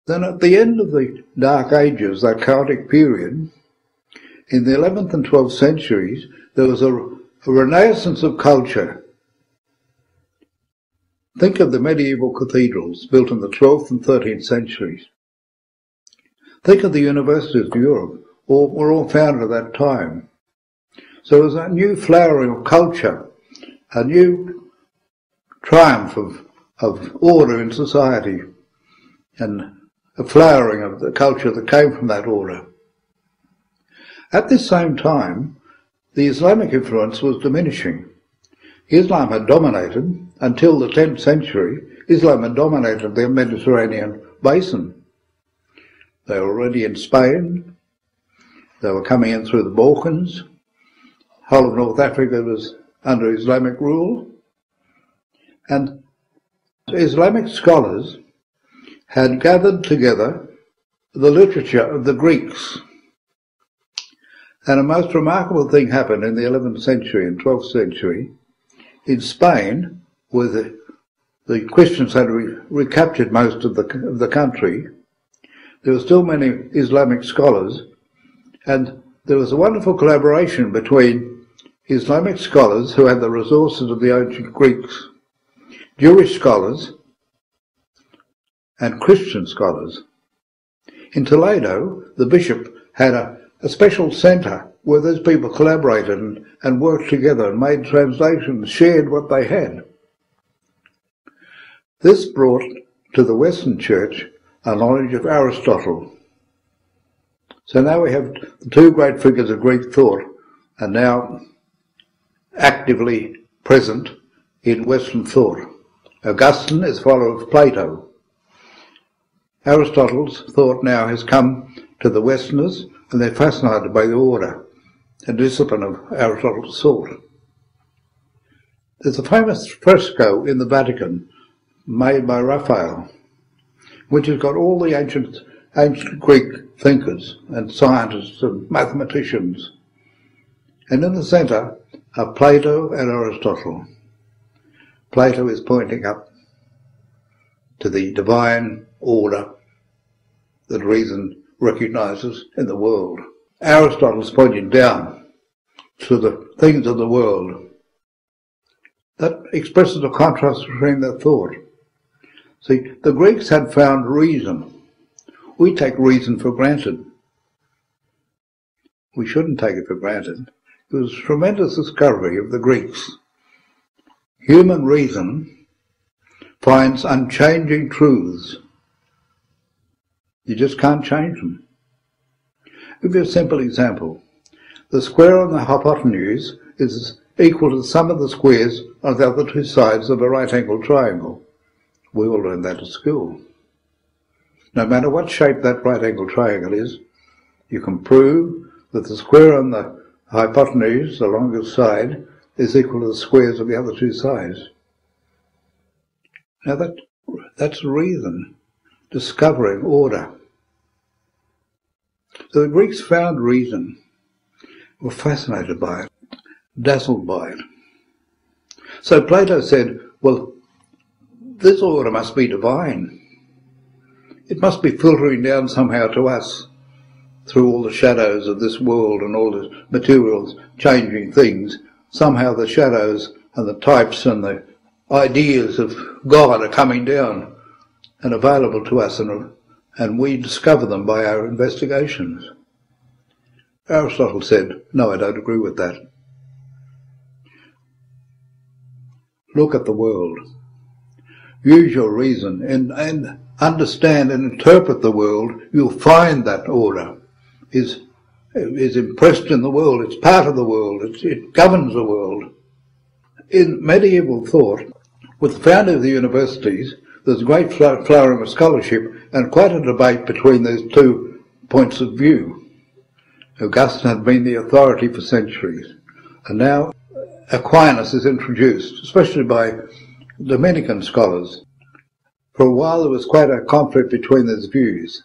Then at the end of the Dark Ages, that chaotic period, in the 11th and 12th centuries, there was a renaissance of culture. Think of the medieval cathedrals built in the 12th and 13th centuries. Think of the universities of Europe, were all founded at that time. So there was a new flowering of culture, a new triumph of order in society, and a flowering of the culture that came from that order. At this same time, the Islamic influence was diminishing. Islam had dominated, until the 10th century, Islam had dominated the Mediterranean basin. They were already in Spain, they were coming in through the Balkans, whole of North Africa was under Islamic rule, and Islamic scholars had gathered together the literature of the Greeks. And a most remarkable thing happened in the 11th century and 12th century. In Spain, where the Christians had recaptured most of the country, there were still many Islamic scholars, and there was a wonderful collaboration between Islamic scholars who had the resources of the ancient Greeks, Jewish scholars, and Christian scholars. In Toledo, the bishop had a special centre where those people collaborated and worked together and made translations, shared what they had. This brought to the Western Church a knowledge of Aristotle. So now we have the two great figures of Greek thought are now actively present in Western thought. Augustine is a follower of Plato. Aristotle's thought now has come to the Westerners, and they're fascinated by the order and discipline of Aristotle's thought. There's a famous fresco in the Vatican made by Raphael, which has got all the ancient Greek thinkers and scientists and mathematicians. And in the centre are Plato and Aristotle. Plato is pointing up to the divine order that reason recognises in the world. Aristotle is pointing down to the things of the world. That expresses a contrast between their thought. See, the Greeks had found reason. We take reason for granted. We shouldn't take it for granted. It was a tremendous discovery of the Greeks. Human reason finds unchanging truths. You just can't change them. I'll give you a simple example. The square on the hypotenuse is equal to the sum of the squares of the other two sides of a right-angled triangle. We all learned that at school. No matter what shape that right-angled triangle is, you can prove that the square on the hypotenuse, the longest side, is equal to the squares of the other two sides. Now that's reason, discovering order. So the Greeks found reason, were fascinated by it, dazzled by it. So Plato said, well, this order must be divine. It must be filtering down somehow to us through all the shadows of this world and all the materials changing things. Somehow the shadows and the types and the ideas of God are coming down and available to us, and we discover them by our investigations. Aristotle said, no, I don't agree with that. Look at the world. Use your reason and understand and interpret the world. You'll find that order is impressed in the world. It's part of the world. It governs the world. In medieval thought, with the founding of the universities, there's a great flowering of scholarship and quite a debate between these two points of view. Augustine had been the authority for centuries, and now Aquinas is introduced, especially by Dominican scholars. For a while there was quite a conflict between these views.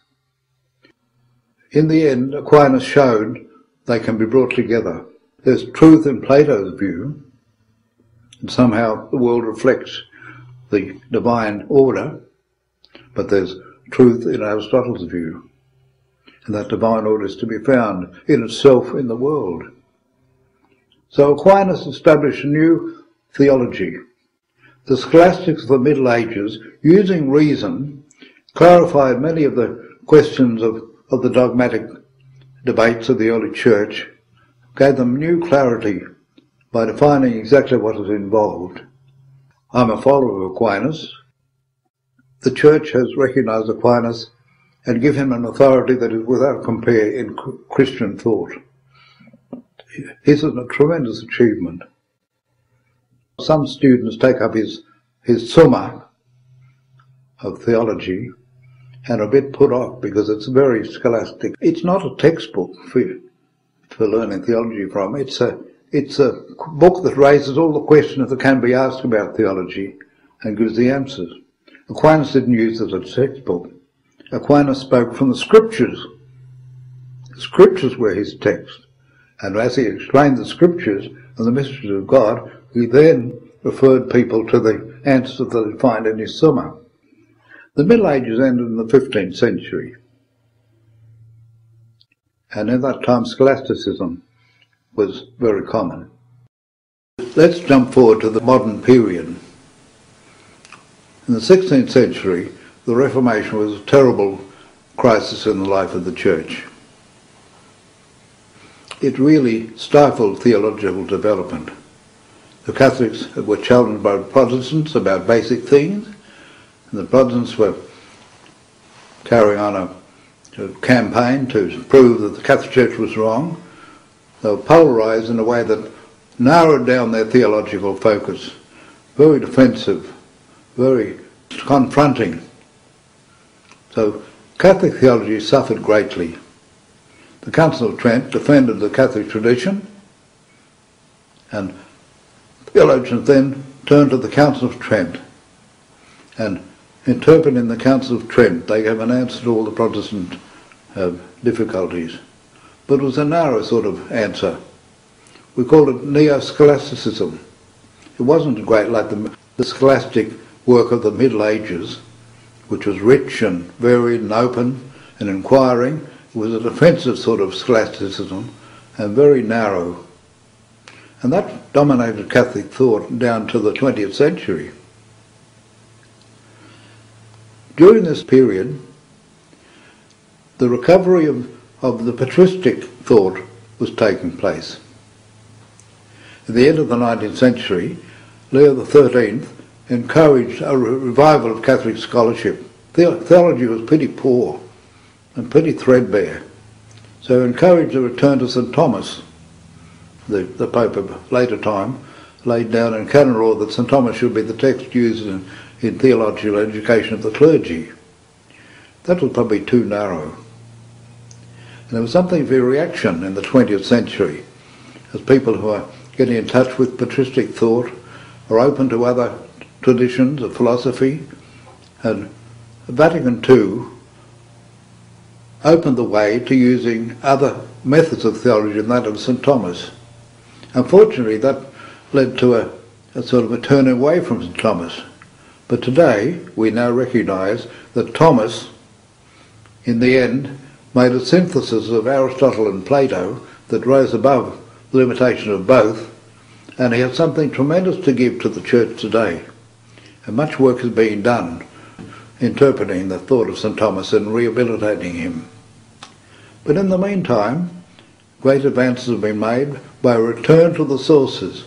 In the end, Aquinas showed they can be brought together. There's truth in Plato's view, and somehow the world reflects the divine order, but there's truth in Aristotle's view, and that divine order is to be found in itself in the world. So Aquinas established a new theology. The scholastics of the Middle Ages, using reason, clarified many of the questions of the dogmatic debates of the early church, gave them new clarity by defining exactly what is involved. I'm a follower of Aquinas. The church has recognized Aquinas and given him an authority that is without compare in Christian thought. His is a tremendous achievement. Some students take up his summa of theology and are a bit put off because it's very scholastic. It's not a textbook for learning theology from. It's a book that raises all the questions that can be asked about theology and gives the answers. Aquinas didn't use it as a textbook. Aquinas spoke from the Scriptures. The Scriptures were his text. And as he explained the Scriptures and the mysteries of God, he then referred people to the answers that they find in his Summa. The Middle Ages ended in the 15th century. And in that time scholasticism was very common. Let's jump forward to the modern period. In the 16th century, the Reformation was a terrible crisis in the life of the Church. It really stifled theological development. The Catholics were challenged by the Protestants about basic things, and the Protestants were carrying on a campaign to prove that the Catholic Church was wrong. They were polarised in a way that narrowed down their theological focus. Very defensive, very confronting. So Catholic theology suffered greatly. The Council of Trent defended the Catholic tradition, and theologians then turned to the Council of Trent, and interpreting the Council of Trent, they gave an answer to all the Protestant difficulties. But it was a narrow sort of answer. We called it neo-scholasticism. It wasn't great like the scholastic work of the Middle Ages, which was rich and varied and open and inquiring. It was a defensive sort of scholasticism and very narrow. And that dominated Catholic thought down to the 20th century. During this period, the recovery of the patristic thought was taking place. At the end of the 19th century, Leo XIII encouraged a revival of Catholic scholarship. Theology was pretty poor and pretty threadbare, so he encouraged a return to St. Thomas. The Pope of later time laid down in canon law that St. Thomas should be the text used in theological education of the clergy. That was probably too narrow. And there was something of a reaction in the 20th century as people who are getting in touch with patristic thought are open to other traditions of philosophy, and Vatican II opened the way to using other methods of theology than that of St. Thomas. Unfortunately, that led to a sort of a turn away from St. Thomas. But today, we now recognise that Thomas, in the end, made a synthesis of Aristotle and Plato that rose above the limitation of both, and he has something tremendous to give to the Church today. And much work is being done interpreting the thought of St. Thomas and rehabilitating him. But in the meantime, great advances have been made by a return to the sources.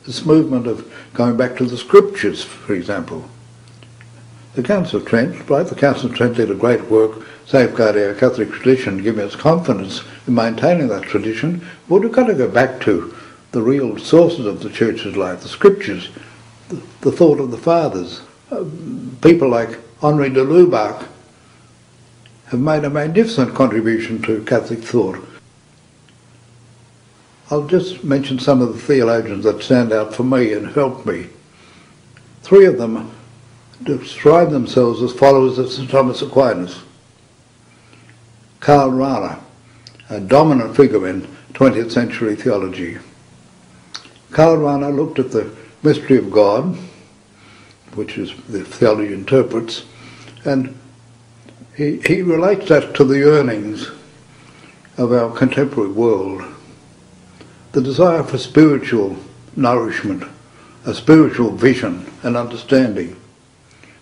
This movement of going back to the Scriptures, for example. The Council of Trent, right? The Council of Trent did a great work safeguarding our Catholic tradition, giving us confidence in maintaining that tradition. But we've got to go back to the real sources of the Church's life, the Scriptures, the thought of the Fathers. People like Henri de Lubac have made a magnificent contribution to Catholic thought. I'll just mention some of the theologians that stand out for me and helped me. Three of them describe themselves as followers of St. Thomas Aquinas. Karl Rahner, a dominant figure in 20th century theology. Karl Rahner looked at the mystery of God, which is the theology interprets, and He relates that to the yearnings of our contemporary world, the desire for spiritual nourishment, a spiritual vision and understanding.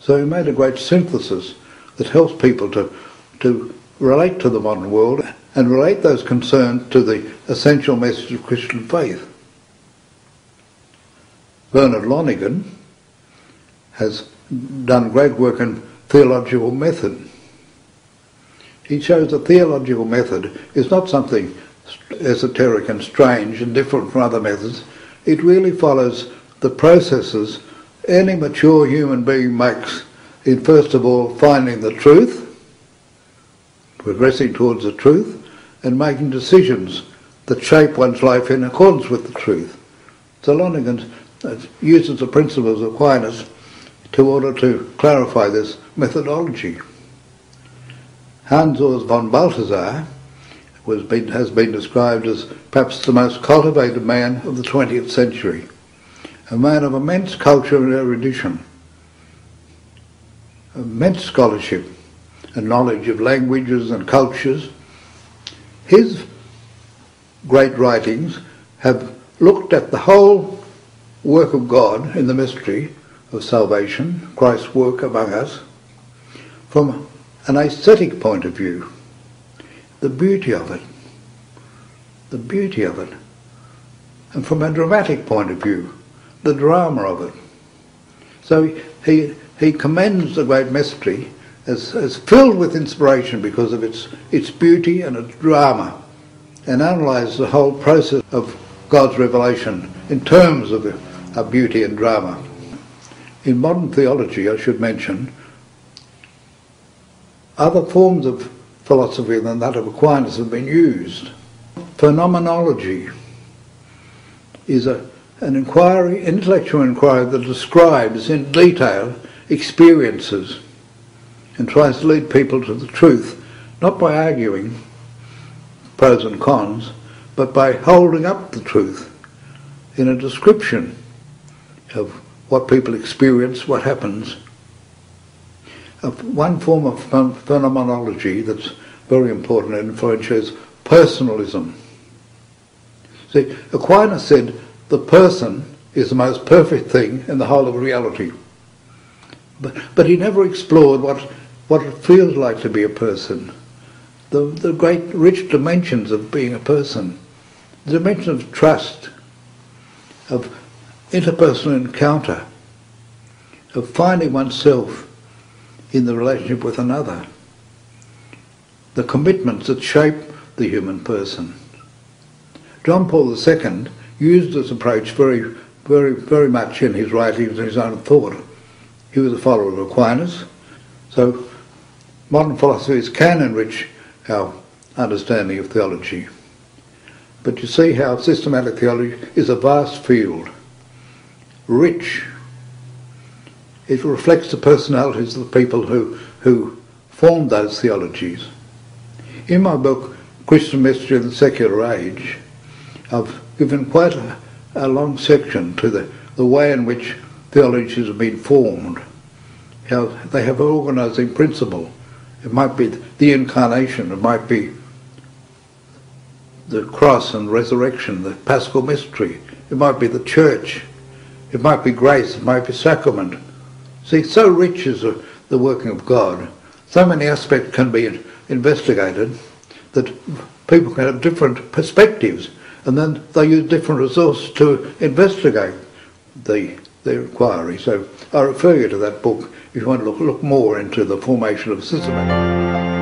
So he made a great synthesis that helps people to relate to the modern world and relate those concerns to the essential message of Christian faith. Bernard Lonergan has done great work in theological method. He shows that theological method is not something esoteric and strange and different from other methods. It really follows the processes any mature human being makes in, first of all, finding the truth, progressing towards the truth, and making decisions that shape one's life in accordance with the truth. So Lonergan uses the principles of Aquinas in order to clarify this methodology. Hans Urs von Balthasar has been described as perhaps the most cultivated man of the 20th century, a man of immense culture and erudition, immense scholarship and knowledge of languages and cultures. His great writings have looked at the whole work of God in the mystery of salvation, Christ's work among us, from an aesthetic point of view, the beauty of it, and from a dramatic point of view, the drama of it. So he commends the great mystery as filled with inspiration because of its beauty and its drama, and analyses the whole process of God's revelation in terms of beauty and drama. In modern theology, I should mention, other forms of philosophy than that of Aquinas have been used. Phenomenology is an inquiry, intellectual inquiry that describes in detail experiences and tries to lead people to the truth, not by arguing pros and cons, but by holding up the truth in a description of what people experience, what happens. One form of phenomenology that's very important and influential is personalism. See, Aquinas said the person is the most perfect thing in the whole of reality. But he never explored what it feels like to be a person, the great rich dimensions of being a person, the dimension of trust, of interpersonal encounter, of finding oneself in the relationship with another, the commitments that shape the human person. John Paul II used this approach very, very, very much in his writings and his own thought. He was a follower of Aquinas, so modern philosophies can enrich our understanding of theology. But you see how systematic theology is a vast field, rich. It reflects the personalities of the people who formed those theologies. In my book, Christian Mystery in the Secular Age, I've given quite a long section to the way in which theologies have been formed, how they have an organising principle. It might be the incarnation, it might be the cross and resurrection, the paschal mystery, it might be the church, it might be grace, it might be sacrament. See, so rich is the working of God, so many aspects can be investigated that people can have different perspectives, and then they use different resources to investigate the inquiry. So I refer you to that book if you want to look more into the formation of systematic.